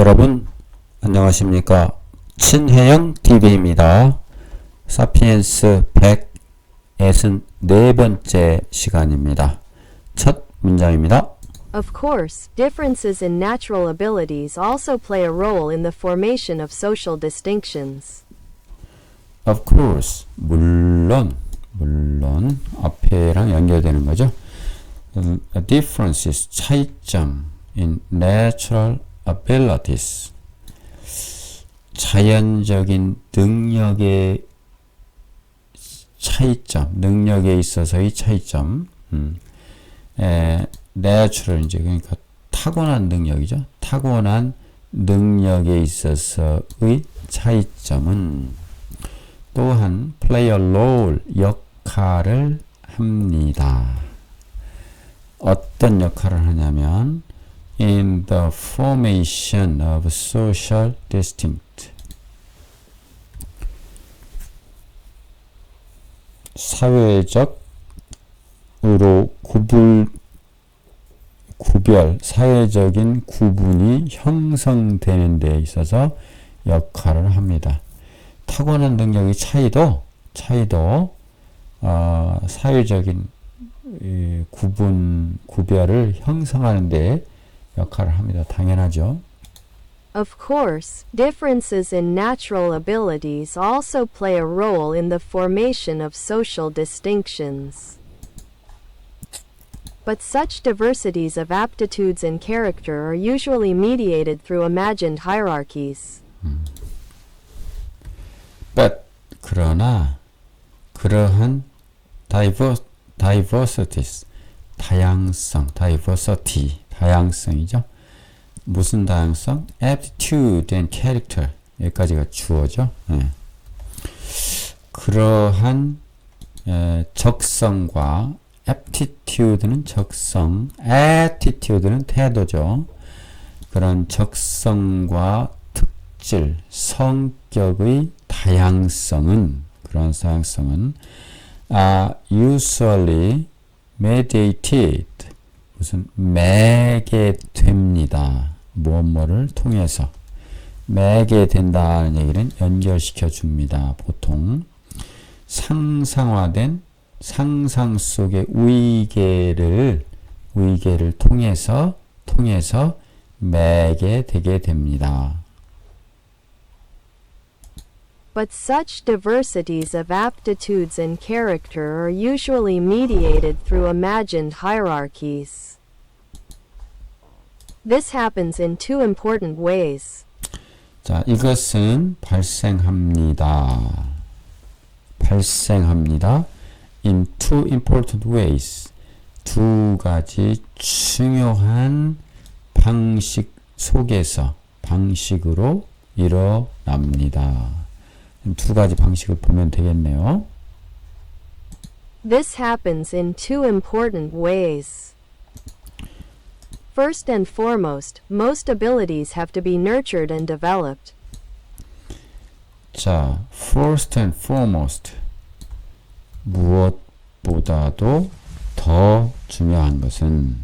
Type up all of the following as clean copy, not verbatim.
여러분 안녕하십니까? 친혜영 TV입니다. 사피엔스 164번째 시간입니다. 첫 문장입니다. Of course, differences in natural abilities also play a role in the formation of social distinctions. Of course, 물론 앞에랑 연결되는 거죠. Differences, 차이점 in natural abilities, 자연적인 능력의 차이점, 능력에 있어서의 차이점. natural 이제 그러니까 타고난 능력이죠. 타고난 능력에 있어서의 차이점은 또한 play a role, 역할을 합니다. 어떤 역할을 하냐면 in the formation of social distinct, 사회적으로 사회적인 구분이 형성되는 데 있어서 역할을 합니다. 타고난 능력의 차이도 사회적인 구별을 형성하는 데 역할을 합니다. 당연하죠. Of course, differences in natural abilities also play a role in the formation of social distinctions. But such diversities of aptitudes and character are usually mediated through imagined hierarchies. But 그러나 그러한 diversities, 다양성이죠. 무슨 다양성? aptitude and character, 여기까지가 주어죠. 그러한 적성과 aptitude는 적성, attitude는 태도죠. 그런 적성과 특질, 성격의 다양성은 are usually mediated, 무슨 매개됩니다. 무엇뭐를 통해서 매개된다는 얘기는 연결시켜 줍니다. 보통 상상화된 상상 속의 우의계를 통해서 매개되게 됩니다. But such diversities of aptitudes and character are usually mediated through imagined hierarchies. This happens in two important ways. 자, 이것은 발생합니다. In two important ways. 두 가지 중요한 방식으로 일어납니다. 두 가지 방식을 보면 되겠네요. This happens in two important ways. First and foremost, most abilities have to be nurtured and developed. 자, first and foremost, 무엇보다도 더 중요한 것은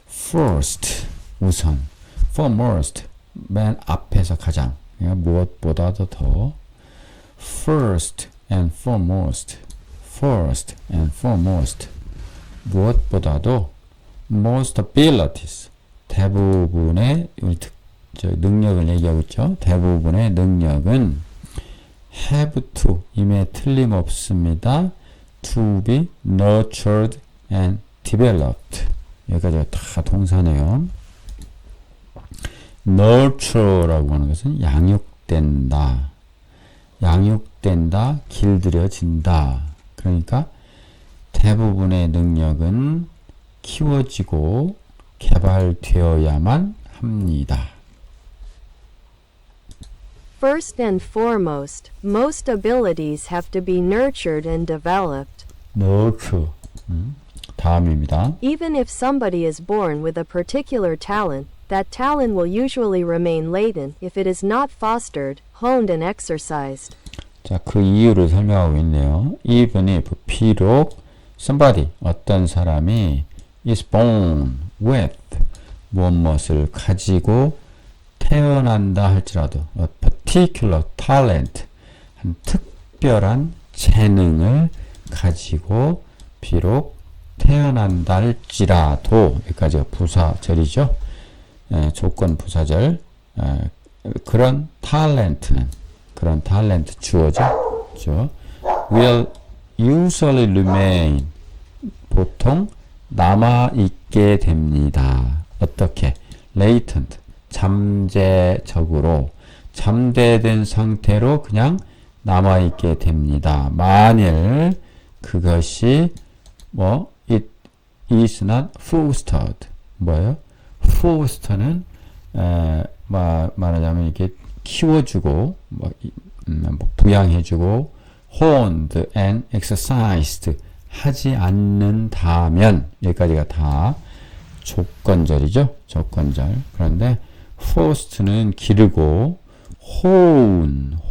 first, 우선, foremost, 맨 앞에서 가장, 무엇보다도 더 first and foremost, 무엇보다도 most abilities, 대부분의 능력을 얘기하고 있죠. 대부분의 능력은 have to, 임에 틀림없습니다. to be nurtured and developed. 여기까지가 다 동사네요. nurture라고 하는 것은 양육된다, 길들여진다. 그러니까 대부분의 능력은 키워지고 개발되어야만 합니다. First and foremost, most abilities have to be nurtured and developed. nurture, 다음입니다. Even if somebody is born with a particular talent, that talent will usually remain latent if it is not fostered, honed and exercised. 자, 그 이유를 설명하고 있네요. Even if, 비록 somebody, 어떤 사람이 is born with, 무엇을 가지고 태어난다 할지라도 a particular talent 한 특별한 재능을 가지고 비록 태어난다 할지라도 여기까지가 부사절이죠. 조건 부사절. 그런 탤런트는 그런 탤런트 주어죠. will usually remain 보통 남아있게 됩니다. 어떻게? latent 잠재적으로 잠재된 상태로 그냥 남아있게 됩니다. 만일 그것이 it is not fostered 뭐예요? foster는 말하자면 이렇게 키워주고 부양해주고 honed and exercised 하지 않는다면 여기까지가 다 조건절이죠. 조건절. 그런데 forced는 기르고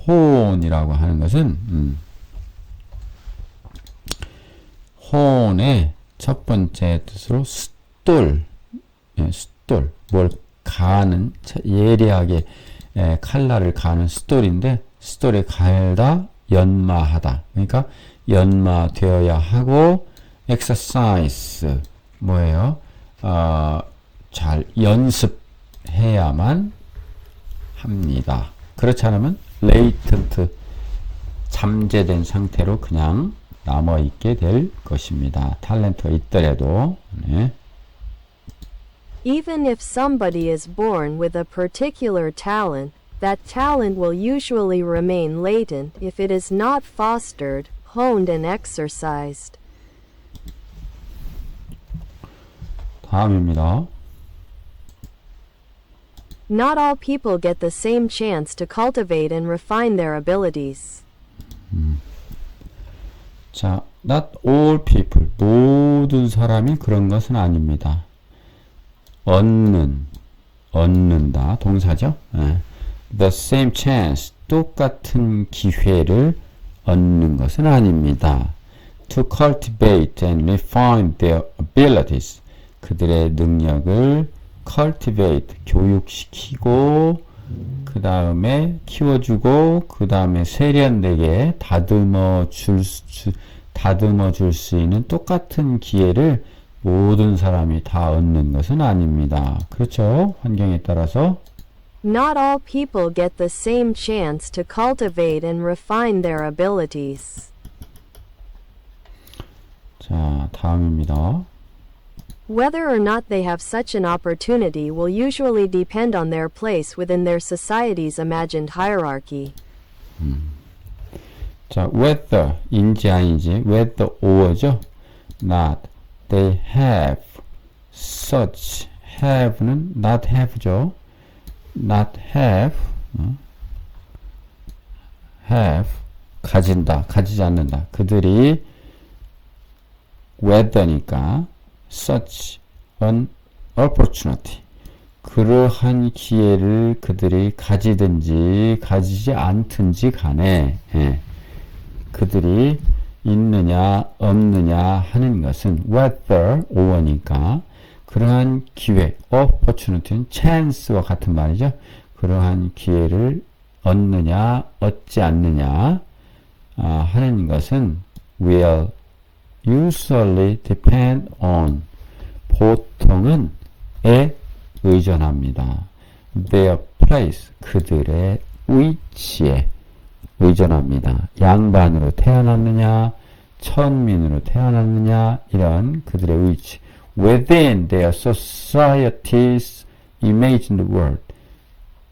hone이라고 하는 것은 hone의 첫 번째 뜻으로 숫돌 뭘 가는 예리하게 칼날을 가는 숫돌인데 숫돌에 갈다 연마하다. 그러니까 연마되어야 하고 exercise 뭐예요? 잘 연습해야만 합니다. 그렇지 않으면 latent 잠재된 상태로 그냥 남아있게 될 것입니다. 탤런트가 있더라도. 네. Even if somebody is born with a particular talent, that talent will usually remain latent if it is not fostered, honed and exercised. 다음입니다. Not all people get the same chance to cultivate and refine their abilities. 자, not all people 모든 사람이 그런 것은 아닙니다. 얻는다 동사죠. The same chance 똑같은 기회를 얻는 것은 아닙니다. To cultivate and refine their abilities 그들의 능력을 cultivate 교육시키고 그 다음에 키워주고 그 다음에 세련되게 다듬어 줄 수 있는 똑같은 기회를 모든 사람이 다 얻는 것은 아닙니다. 그렇죠? 환경에 따라서 Not all people get the same chance to cultivate and refine their abilities. 자, 다음입니다. Whether or not they have such an opportunity will usually depend on their place within their society's imagined hierarchy. 자, whether 인지 아닌지 whether or죠. not they have such have는 not have죠. not have have 가진다 가지지 않는다 그들이 whether니까 such an opportunity 그러한 기회를 그들이 가지든지 가지지 않든지 간에 그들이 있느냐 없느냐 하는 것은 whether or니까 그러한 기회 opportunity는 chance와 같은 말이죠. 그러한 기회를 얻느냐 얻지 않느냐 하는 것은 will usually depend on 보통은 에 의존합니다. their place 그들의 위치에 의존합니다. 양반으로 태어났느냐 천민으로 태어났느냐 이런 그들의 위치 within their society's imagined world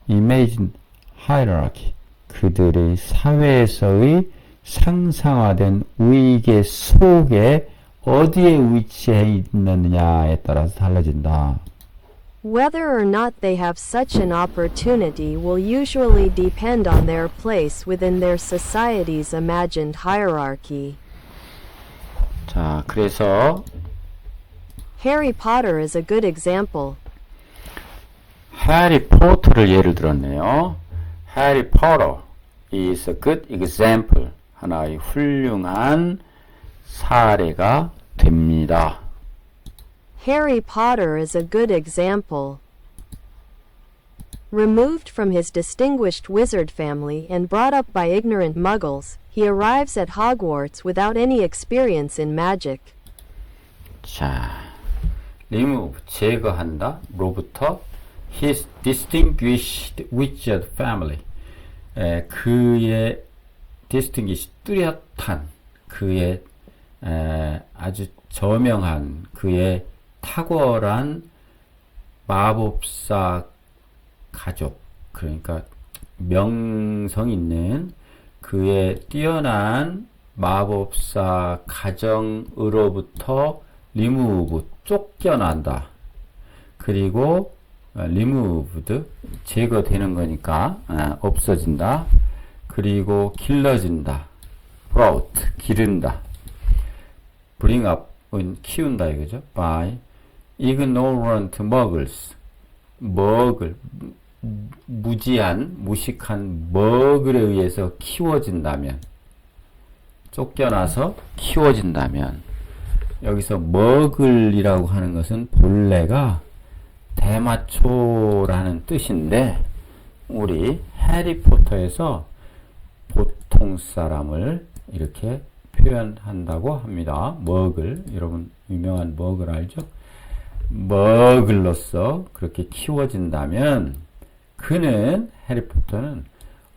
imagined hierarchy 그들의 사회에서의 상상화된 위계 속에 어디에 위치해 있느냐에 따라서 달라진다. Whether or not they have such an opportunity will usually depend on their place within their society's imagined hierarchy. 자, 그래서 Harry Potter is a good example. 해리 포터를 예를 들었네요. Harry Potter is a good example. 하나의 훌륭한 사례가 됩니다. Harry Potter is a good example. Removed from his distinguished wizard family and brought up by ignorant muggles, he arrives at Hogwarts without any experience in magic. 자, remove, 제거한다. 로부터 his distinguished wizard family. 그의 distinguished, 뚜렷한, 그의 아주 저명한, 그의 탁월한 마법사 가족, 그러니까 명성 있는 그의 뛰어난 마법사 가정으로부터 remove, 쫓겨난다. 그리고 removed, 제거되는 거니까 없어진다. 그리고 길러진다. brought, 기른다. bring up은 키운다 이거죠. by ignorant muggles, 먹을, 무지한, 무식한 먹을에 의해서 키워진다면, 쫓겨나서 키워진다면, 여기서 먹을이라고 하는 것은 본래가 대마초라는 뜻인데, 우리 해리포터에서 보통 사람을 이렇게 표현한다고 합니다. 먹을, 여러분 유명한 먹을 알죠? 먹을로서 그렇게 키워진다면 그는, 해리포터는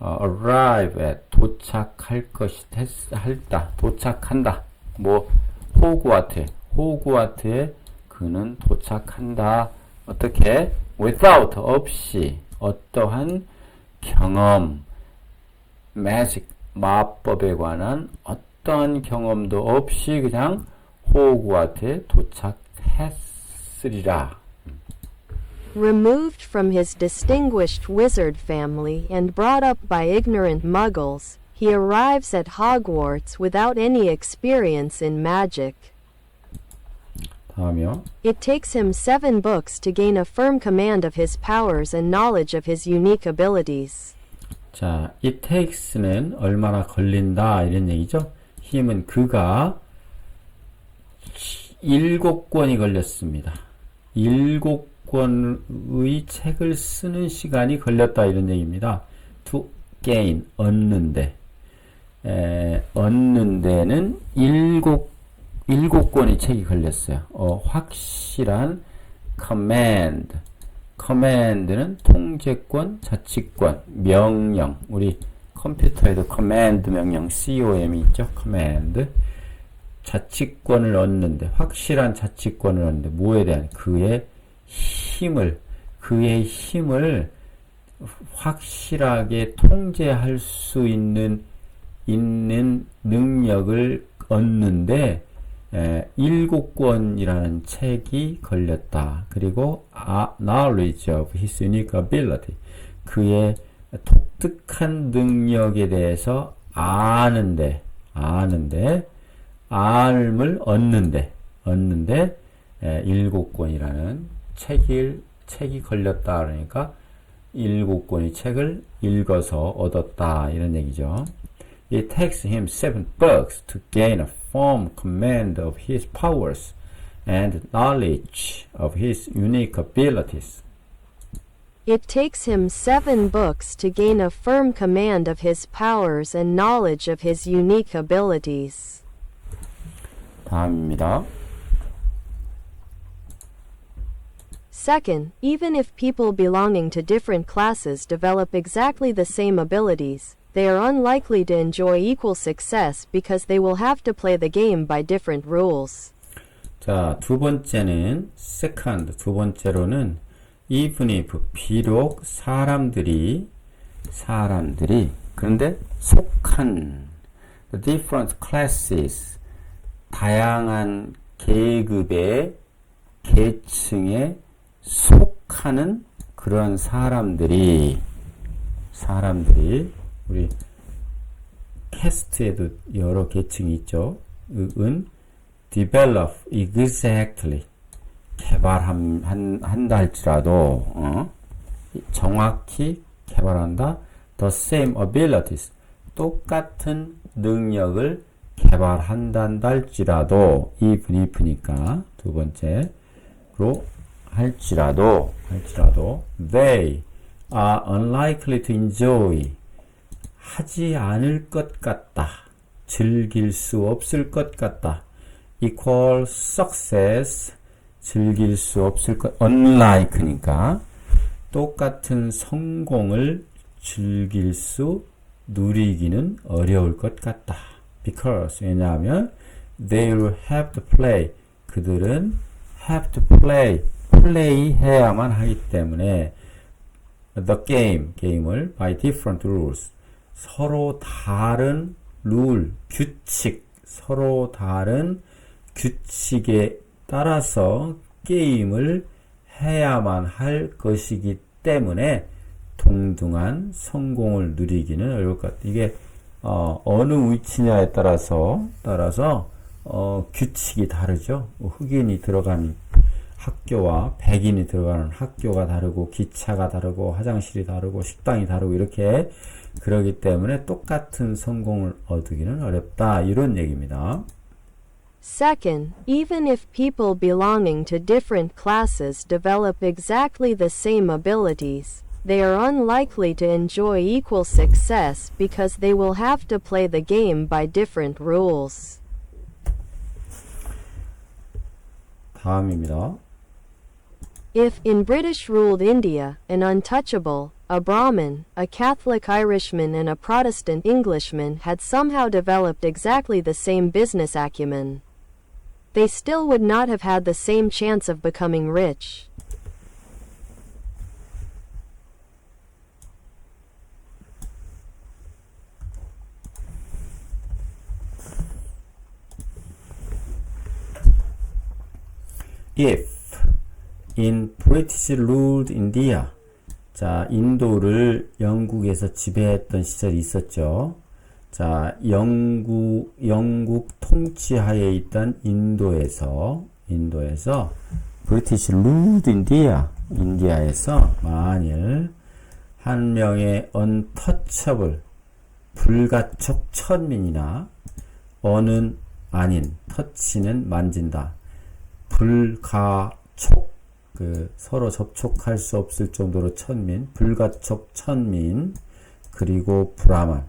arrive at, 도착할 것이 했다, 도착한다. 뭐 호그와트에 그는 도착한다. 어떻게? without, 없이, 어떠한 경험, magic, 마법에 관한 어떠한 경험도 없이 그냥 호그와트에 도착했으리라. Removed from his distinguished wizard family and brought up by ignorant muggles, he arrives at Hogwarts without any experience in magic. 다음이요. It takes him 7 books to gain a firm command of his powers and knowledge of his unique abilities. 자, it takes는 얼마나 걸린다 이런 얘기죠. 힘은 그가 7권이 걸렸습니다. 7권의 책을 쓰는 시간이 걸렸다 이런 얘기입니다. to gain, 얻는데. 얻는 데는 7권의 책이 걸렸어요. 확실한 command. command는 통제권, 자치권, 명령. 우리 컴퓨터에도 command 명령, com이 있죠. command. 자치권을 얻는데, 확실한 자치권을 얻는데, 뭐에 대한? 그의 힘을 확실하게 통제할 수 있는 능력을 얻는데, 7권이라는 책이 걸렸다. 그리고 knowledge of his unique ability, 그의 독특한 능력에 대해서 아는데 알을 얻는데 7권이라는 책이 걸렸다. 그러니까 7권의 책을 읽어서 얻었다 이런 얘기죠. It takes him 7 books to gain a firm command of his powers and knowledge of his unique abilities. It takes him 7 books to gain a firm command of his powers and knowledge of his unique abilities. 다음입니다. Second, even if people belonging to different classes develop exactly the same abilities, they are unlikely to enjoy equal success because they will have to play the game by different rules. 자, 두 번째는 second, 두 번째로는 even if, 비록 사람들이 그런데 속한 the different classes, 다양한 계급의 계층에 속하는 그런 사람들이 우리 캐스트에도 여러 계층이 있죠. develop exactly, 개발한다 할지라도 정확히 개발한다. the same abilities, 똑같은 능력을 개발한다 할지라도, even if니까 두 번째로 할지라도 they are unlikely to enjoy. 하지 않을 것 같다. 즐길 수 없을 것 같다. equal success. 즐길 수 없을 것, unlike니까 똑같은 성공을 즐길 수, 누리기는 어려울 것 같다. Because, 왜냐하면 they will have to play. 그들은 have to play 해야만 하기 때문에 게임을 by different rules. 서로 다른 룰, 규칙, 서로 다른 규칙에 따라서 게임을 해야만 할 것이기 때문에 동등한 성공을 누리기는 어려울 것 같아요. 이게 어느 위치냐에 따라서 규칙이 다르죠. 흑인이 들어간 학교와 백인이 들어가는 학교가 다르고 기차가 다르고 화장실이 다르고 식당이 다르고 이렇게 그러기 때문에 똑같은 성공을 얻기는 어렵다. 이런 얘기입니다. Second, even if people belonging to different classes develop exactly the same abilities, they are unlikely to enjoy equal success because they will have to play the game by different rules. 다음입니다. If in British-ruled India, an untouchable, a Brahmin, a Catholic Irishman and a Protestant Englishman had somehow developed exactly the same business acumen, they still would not have had the same chance of becoming rich. If in British ruled India, 자, 인도를 영국에서 지배했던 시절이 있었죠. 자, 영국 통치하에 있던 인도에서 British ruled India, 인디아에서 만일 한 명의 untouchable, 불가촉 천민이나 어는 아닌, 터치는 만진다. 불가촉, 서로 접촉할 수 없을 정도로 천민, 불가촉 천민, 그리고 브라만,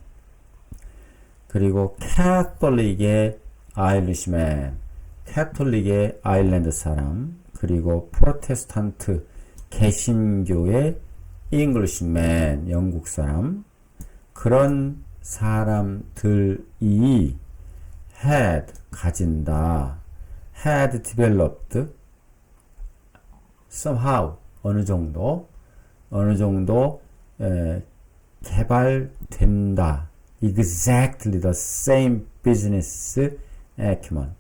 그리고 캐톨릭의 아일리시맨, 캐톨릭의 아일랜드 사람, 그리고 프로테스탄트 개신교의 잉글리시맨, 영국 사람, 그런 사람들이 had, 가진다. had developed somehow 어느 정도 개발된다. exactly the same business acumen.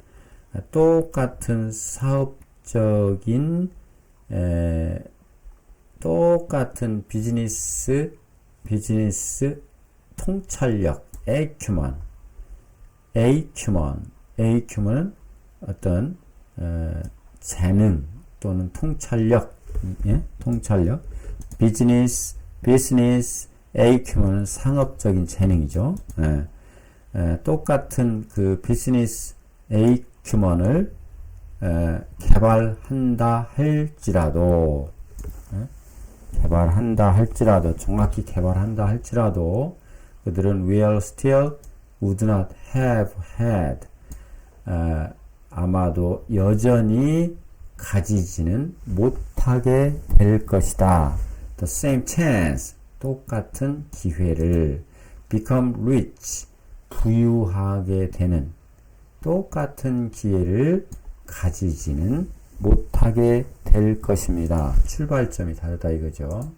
똑같은 사업적인 똑같은 비즈니스 통찰력 acumen은 어떤 재능 또는 통찰력, 비즈니스 acumen은 상업적인 재능이죠. 똑같은 그 비즈니스 acumen을 개발한다 할지라도 정확히 개발한다 할지라도 그들은 will still would not have had 아마도 여전히 가지지는 못하게 될 것이다. The same chance, 똑같은 기회를 become rich, 부유하게 되는 똑같은 기회를 가지지는 못하게 될 것입니다. 출발점이 다르다 이거죠.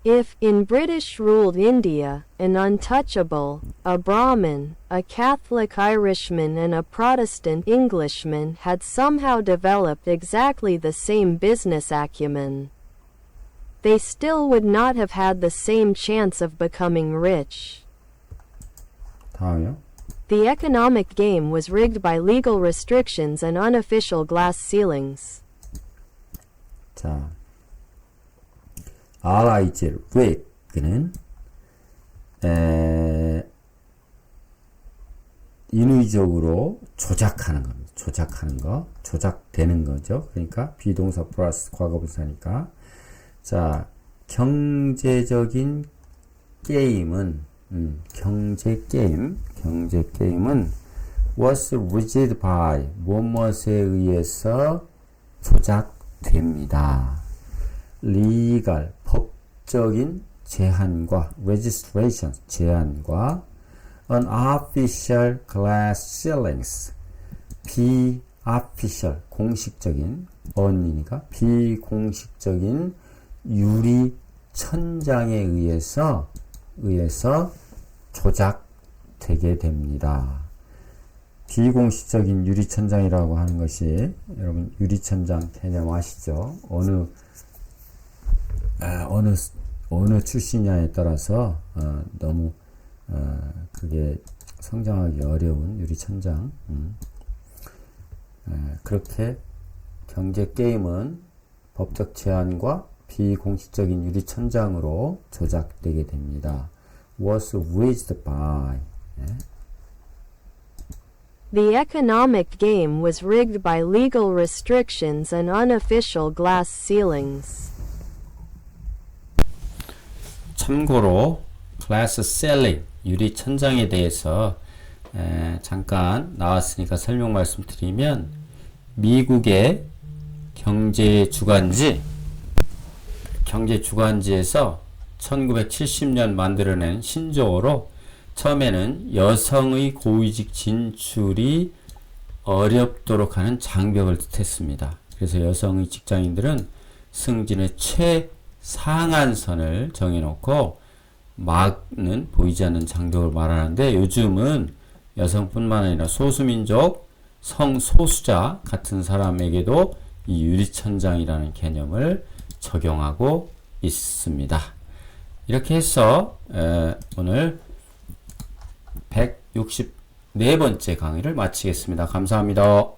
If in British-ruled India, an untouchable, a Brahmin, a Catholic Irishman and a Protestant Englishman had somehow developed exactly the same business acumen, they still would not have had the same chance of becoming rich. 다음이요. The economic game was rigged by legal restrictions and unofficial glass ceilings. 자, RIG, rig는 인위적으로 조작하는 겁니다. 조작되는 거죠. 그러니까 비동사 플러스 과거분사니까. 자, 경제 게임은 was rigged by 무엇에 의해서 조작됩니다. legal 법적인 제한과 registration 제한과 unofficial glass ceilings 비official 공식적인 un이니까 비공식적인 유리 천장에 의해서 조작되게 됩니다. 비공식적인 유리천장이라고 하는 것이 여러분 유리천장 개념 아시죠? 어느 출신이냐에 따라서 너무 그게 성장하기 어려운 유리천장. 그렇게 경제 게임은 법적 제한과 비공식적인 유리천장으로 조작되게 됩니다. was rigged by The economic game was rigged by legal restrictions and unofficial glass ceilings. 참고로 glass ceiling 유리 천장에 대해서 잠깐 나왔으니까 설명 말씀드리면 미국의 경제 주간지에서 1970년 만들어낸 신조어로 처음에는 여성의 고위직 진출이 어렵도록 하는 장벽을 뜻했습니다. 그래서 여성의 직장인들은 승진의 최상한선을 정해놓고 막는 보이지 않는 장벽을 말하는데 요즘은 여성뿐만 아니라 소수민족, 성소수자 같은 사람에게도 이 유리천장이라는 개념을 적용하고 있습니다. 이렇게 해서 오늘 164번째 강의를 마치겠습니다. 감사합니다.